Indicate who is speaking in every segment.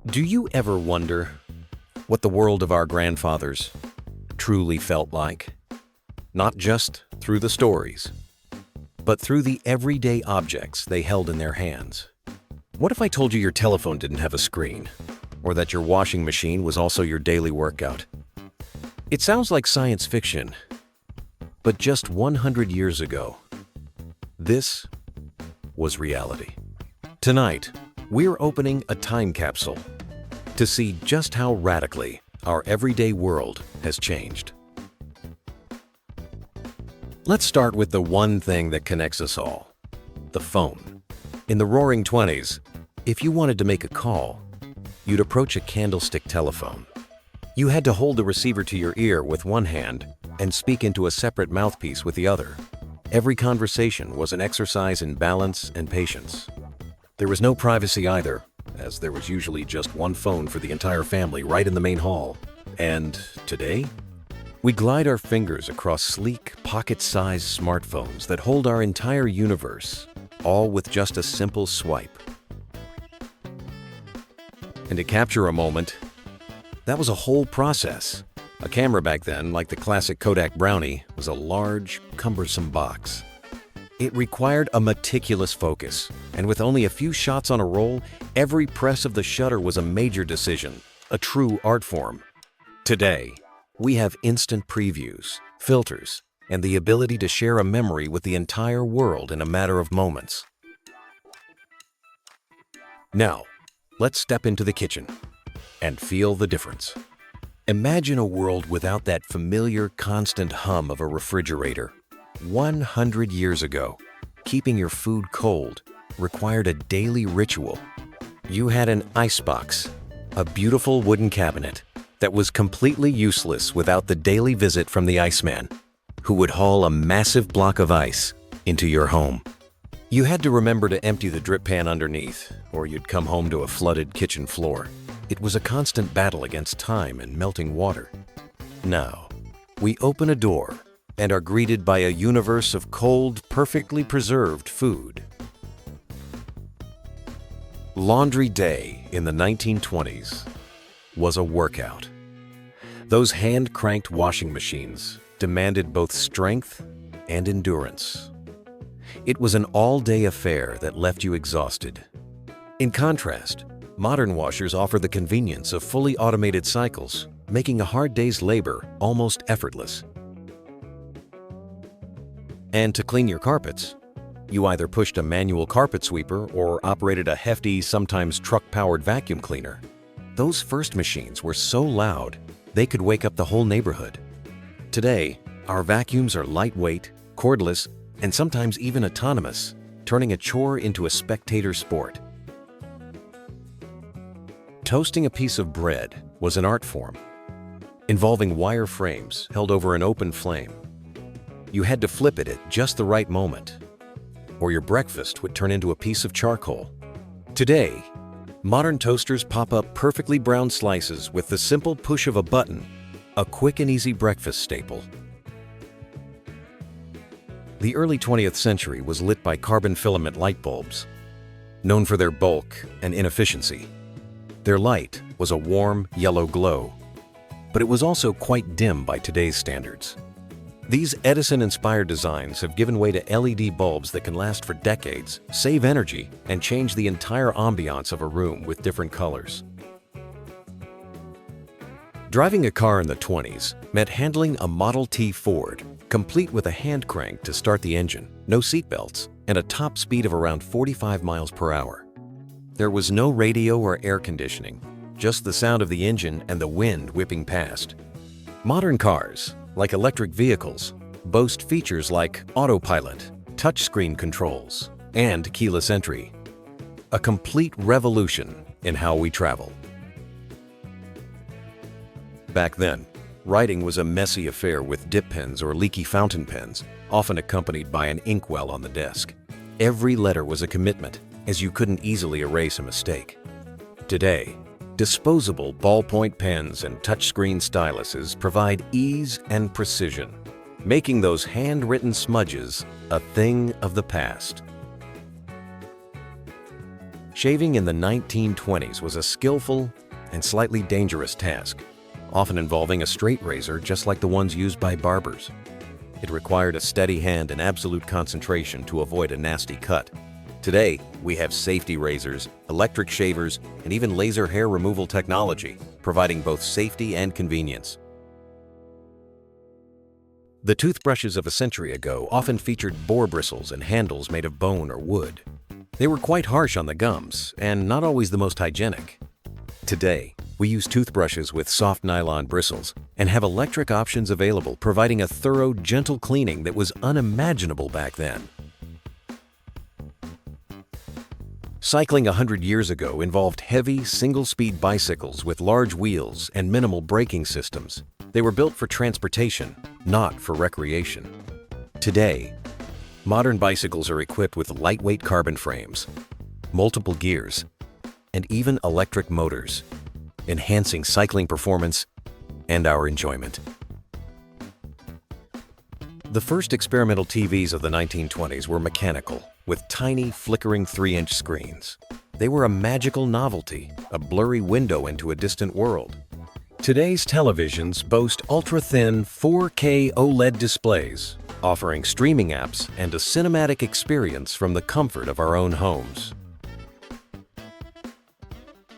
Speaker 1: Do you ever wonder what the world of our grandfathers truly felt like? Not just through the stories, but through the everyday objects they held in their hands. What if I told you your telephone didn't have a screen, or that your washing machine was also your daily workout? It sounds like science fiction, but just 100 years ago, this was reality. Tonight, we're opening a time capsule to see just how radically our everyday world has changed. Let's start with the one thing that connects us all, the phone. In the Roaring '20s, if you wanted to make a call, you'd approach a candlestick telephone. You had to hold the receiver to your ear with one hand and speak into a separate mouthpiece with the other. Every conversation was an exercise in balance and patience. There was no privacy either, as there was usually just one phone for the entire family right in the main hall. And today, we glide our fingers across sleek, pocket-sized smartphones that hold our entire universe, all with just a simple swipe. And to capture a moment, that was a whole process. A camera back then, like the classic Kodak Brownie, was a large, cumbersome box. It required a meticulous focus, and with only a few shots on a roll, every press of the shutter was a major decision, a true art form. Today, we have instant previews, filters, and the ability to share a memory with the entire world in a matter of moments. Now, let's step into the kitchen and feel the difference. Imagine a world without that familiar, constant hum of a refrigerator. 100 years ago, keeping your food cold required a daily ritual. You had an icebox, a beautiful wooden cabinet that was completely useless without the daily visit from the Iceman, who would haul a massive block of ice into your home. You had to remember to empty the drip pan underneath, or you'd come home to a flooded kitchen floor. It was a constant battle against time and melting water. Now, we open a door and are greeted by a universe of cold, perfectly preserved food. Laundry day in the 1920s was a workout. Those hand-cranked washing machines demanded both strength and endurance. It was an all-day affair that left you exhausted. In contrast, modern washers offer the convenience of fully automated cycles, making a hard day's labor almost effortless. And to clean your carpets, you either pushed a manual carpet sweeper or operated a hefty, sometimes truck-powered vacuum cleaner. Those first machines were so loud, they could wake up the whole neighborhood. Today, our vacuums are lightweight, cordless, and sometimes even autonomous, turning a chore into a spectator sport. Toasting a piece of bread was an art form, involving wire frames held over an open flame. You had to flip it at just the right moment, or your breakfast would turn into a piece of charcoal. Today, modern toasters pop up perfectly browned slices with the simple push of a button, a quick and easy breakfast staple. The early 20th century was lit by carbon filament light bulbs, known for their bulk and inefficiency. Their light was a warm, yellow glow, but it was also quite dim by today's standards. These Edison-inspired designs have given way to LED bulbs that can last for decades, save energy, and change the entire ambiance of a room with different colors. Driving a car in the 20s meant handling a Model T Ford, complete with a hand crank to start the engine, no seatbelts, and a top speed of around 45 miles per hour. There was no radio or air conditioning, just the sound of the engine and the wind whipping past. Modern cars, like electric vehicles, boast features like autopilot, touchscreen controls, and keyless entry. A complete revolution in how we travel. Back then, writing was a messy affair with dip pens or leaky fountain pens, often accompanied by an inkwell on the desk. Every letter was a commitment, as you couldn't easily erase a mistake. Today, disposable ballpoint pens and touchscreen styluses provide ease and precision, making those handwritten smudges a thing of the past. Shaving in the 1920s was a skillful and slightly dangerous task, often involving a straight razor just like the ones used by barbers. It required a steady hand and absolute concentration to avoid a nasty cut. Today, we have safety razors, electric shavers, and even laser hair removal technology, providing both safety and convenience. The toothbrushes of a century ago often featured boar bristles and handles made of bone or wood. They were quite harsh on the gums and not always the most hygienic. Today, we use toothbrushes with soft nylon bristles and have electric options available, providing a thorough, gentle cleaning that was unimaginable back then. Cycling 100 years ago involved heavy, single-speed bicycles with large wheels and minimal braking systems. They were built for transportation, not for recreation. Today, modern bicycles are equipped with lightweight carbon frames, multiple gears, and even electric motors, enhancing cycling performance and our enjoyment. The first experimental TVs of the 1920s were mechanical, with tiny, flickering 3-inch screens. They were a magical novelty, a blurry window into a distant world. Today's televisions boast ultra-thin 4K OLED displays, offering streaming apps and a cinematic experience from the comfort of our own homes.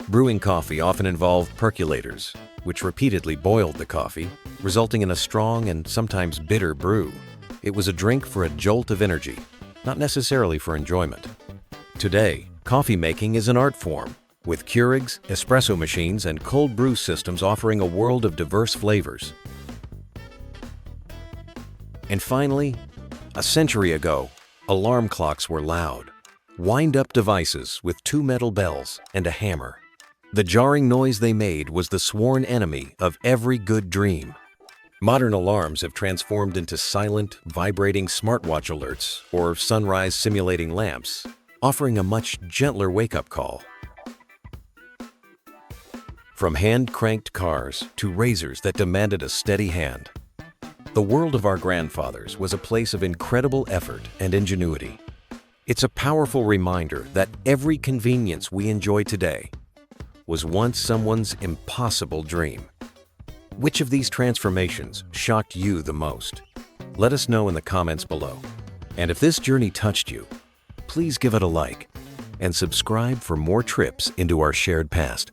Speaker 1: Brewing coffee often involved percolators, which repeatedly boiled the coffee, resulting in a strong and sometimes bitter brew. It was a drink for a jolt of energy, not necessarily for enjoyment. Today, coffee making is an art form, with Keurigs, espresso machines, and cold brew systems offering a world of diverse flavors. And finally, a century ago, alarm clocks were loud, wind-up devices with 2 metal bells and a hammer. The jarring noise they made was the sworn enemy of every good dream. Modern alarms have transformed into silent, vibrating smartwatch alerts or sunrise simulating lamps, offering a much gentler wake-up call. From hand-cranked cars to razors that demanded a steady hand, the world of our grandfathers was a place of incredible effort and ingenuity. It's a powerful reminder that every convenience we enjoy today was once someone's impossible dream. Which of these transformations shocked you the most? Let us know in the comments below. And if this journey touched you, please give it a like and subscribe for more trips into our shared past.